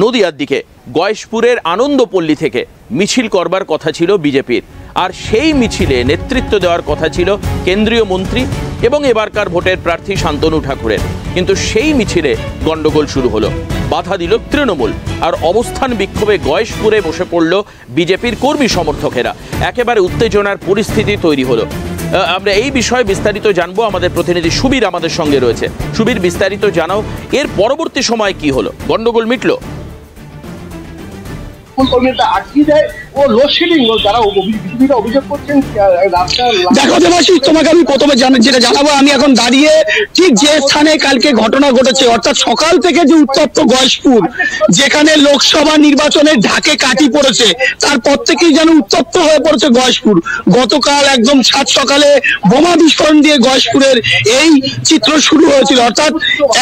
নদিয়ার দিকে গয়েশপুরের আনন্দপল্লী থেকে মিছিল করবার কথা ছিল বিজেপির, আর সেই মিছিলে নেতৃত্ব দেওয়ার কথা ছিল কেন্দ্রীয় মন্ত্রী এবং এবারকার ভোটের প্রার্থী শান্তনু ঠাকুরের। কিন্তু সেই মিছিলে গন্ডগোল শুরু হলো, বাধা দিল তৃণমূল, আর অবস্থান বিক্ষোভে গয়েশপুরে বসে পড়ল বিজেপির কর্মী সমর্থকেরা। একেবারে উত্তেজনার পরিস্থিতি তৈরি হলো। আমরা এই বিষয়ে বিস্তারিত জানবো, আমাদের প্রতিনিধি সুবীর আমাদের সঙ্গে রয়েছে। সুবীর, বিস্তারিত জানাও, এর পরবর্তী সময় কি হলো? গন্ডগোল মিটলো? দেখো দেবাশিস, তোমাকে আমি প্রথমে যেটা জানাবো, আমি এখন দাঁড়িয়ে ঠিক যে স্থানে কালকে ঘটনা ঘটেছে, অর্থাৎ সকাল থেকে যে উত্তপ্ত গয়েশপুর, যেখানে লোকসভা নির্বাচনের ঢাকে কাঠি পড়েছে, তারপর থেকেই যেন উত্তপ্ত হয়ে পড়েছে গয়েশপুর। গতকাল একদম সাত সকালে বোমা বিস্ফোরণ দিয়ে গয়েশপুরের এই চিত্র শুরু হয়েছিল। অর্থাৎ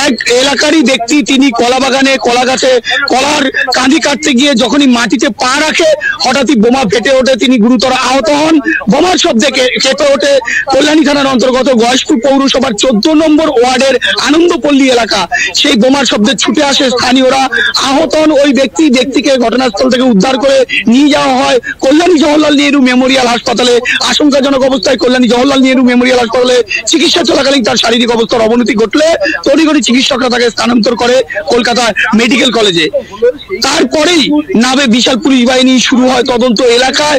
এক এলাকারই ব্যক্তি, তিনি কলা বাগানে কলা গাছে কলার কাঁদি কাটতে গিয়ে যখনই মাটিতে পা রাখে, হঠাৎই বোমা ফেটে ওঠে, তিনি গুরুতর আহত হন। বোমার শব্দে কেঁপে ওঠে কল্যাণী থানার অন্তর্গত গয়েশপুর পৌরসভার 14 নম্বর ওয়ার্ডের আনন্দপল্লী এলাকা। সেই বোমার শব্দে ছুটে আসে স্থানীয়রা, আহত হন ওই ব্যক্তিকে ঘটনাস্থল থেকে উদ্ধার করে নিয়ে যাওয়া হয় কল্যাণী জওহরলাল নেহরু মেমোরিয়াল হাসপাতালে। আশঙ্কাজনক অবস্থায় কল্যাণী জওহরলাল নেহরু মেমোরিয়াল হাসপাতালে চিকিৎসা চলাকালীন তার শারীরিক অবস্থার অবনতি ঘটলে তড়িঘড়ি চিকিৎসকরা তাকে স্থানান্তর করে কলকাতা মেডিকেল কলেজে। তারপরেই নামে বিশাল পুলিশ বাহিনী, শুরু হয় তদন্ত। এলাকায়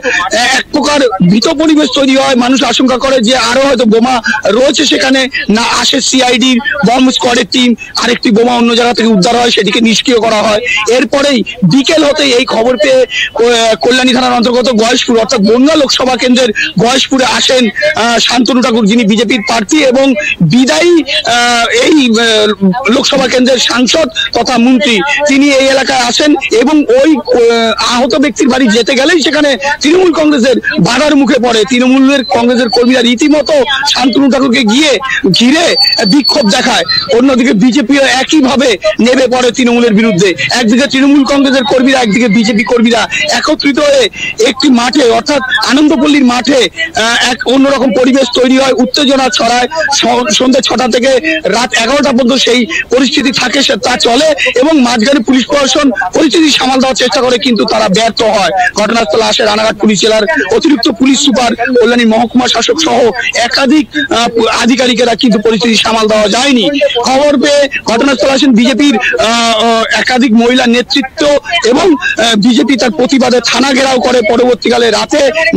এক প্রকার ভীত পরিবেশ তৈরি হয়। মানুষ আশঙ্কা করে যে আরো হয়তো বোমা রয়েছে সেখানে। না আসে সিআইডির বম্ব স্কোয়াডের টিম, আরেকটি বোমা অন্য জায়গা থেকে উদ্ধার হয়, সেটিকে নিষ্ক্রিয় করা হয়। এরপরেই বিকেল হতে এই খবর পেয়ে কল্যাণী থানার অন্তর্গত গয়েশপুর অর্থাৎ বনগাঁ লোকসভা কেন্দ্রের গয়েশপুরে আসেন শান্তনু ঠাকুর, যিনি বিজেপির প্রার্থী এবং বিদায়ী এই লোকসভা কেন্দ্রের সাংসদ তথা মন্ত্রী। তিনি এই এলাকায় আসেন এবং ওই আহত ব্যক্তির বাড়ি যেতে গেলেই সেখানে তৃণমূল কংগ্রেসের বাধার মুখে পড়ে। তৃণমূলের কংগ্রেসের কর্মীরা রীতিমতো শান্তনু ঠাকুরকে ঘিরে বিক্ষোভ দেখায়। অন্যদিকে বিজেপিও একইভাবে নেমে পড়ে তৃণমূলের বিরুদ্ধে। একদিকে তৃণমূল কংগ্রেসের কর্মীরা, একদিকে বিজেপি কর্মীরা একত্রিত হয়ে একটি মাঠে অর্থাৎ আনন্দপল্লীর মাঠে এক অন্যরকম পরিবেশ তৈরি হয়, উত্তেজনা ছড়ায়। সন্ধ্যে 6টা থেকে রাত 11টা পর্যন্ত সেই পরিস্থিতি থাকে, তা চলে এবং মাঝখানে পুলিশ প্রশাসন পরিস্থিতি সামাল দেওয়ার চেষ্টা করে, কিন্তু তারা ব্যর্থ হয়। ঘটনাস্থলে আসে রানাঘাট পুলিশ জেলার অতিরিক্ত পুলিশ সুপার, কল্যাণী মহকুমা শাসক সহ একাধিক আধিকারিকেরা, কিন্তু পরিস্থিতি সামাল দেওয়া যায়নি। খবর পেয়ে ঘটনাস্থলে আসেন বিজেপির একাধিক মহিলা নেতৃত্ব এবং বিজেপি তার প্রতিবাদে থানা ঘেরাও করে। পরবর্তীকালে রাতে